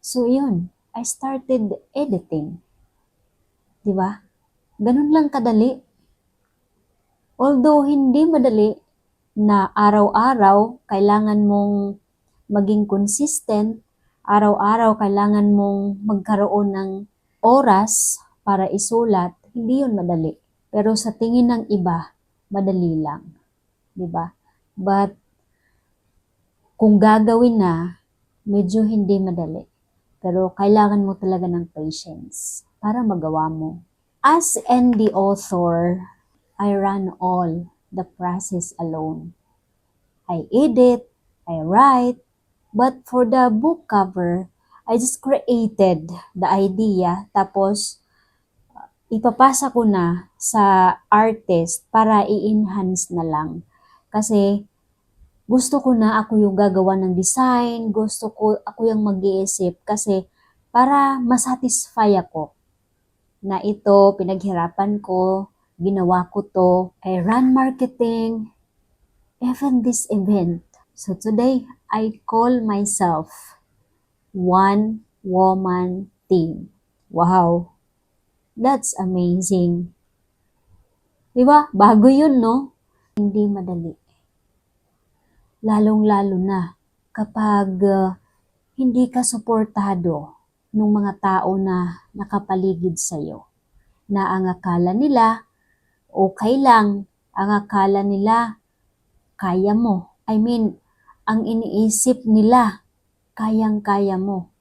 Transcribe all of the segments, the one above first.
So yun, I started editing. Di ba? Ganun lang kadali. Although hindi madali na araw-araw kailangan mong maging consistent, araw-araw kailangan mong magkaroon ng oras para isulat, hindi yun madali. Pero sa tingin ng iba, madali lang. Di ba? But kung gagawin na, medyo hindi madali. Pero kailangan mo talaga ng patience para magawa mo. As ND author, I run all the process alone. I edit, I write, but for the book cover, I just created the idea, tapos ipapasa ko na sa artist para i-enhance na lang. Kasi gusto ko na ako yung gagawa ng design, gusto ko ako yung mag-iisip kasi para masatisfy ako na ito, pinaghirapan ko, ginawa ko to, I run marketing, even this event. So today, I call myself one woman team. Wow, that's amazing. Diba? Bago yun, no? Hindi madali. Lalong-lalo na kapag hindi ka suportado ng mga tao na nakapaligid sa'yo. Na ang akala nila, okay lang. Ang akala nila, kaya mo. I mean, ang iniisip nila, kayang-kaya mo.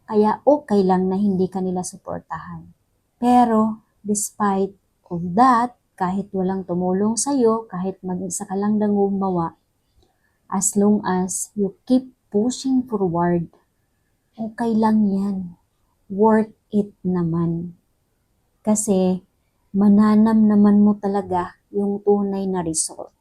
Kaya okay lang na hindi ka nila suportahan. Pero, despite of that, kahit walang tumulong sa'yo, kahit mag-isa ka lang nang gumawa, as long as you keep pushing forward, okay lang yan. Worth it naman. Kasi, mananam naman mo talaga yung tunay na result.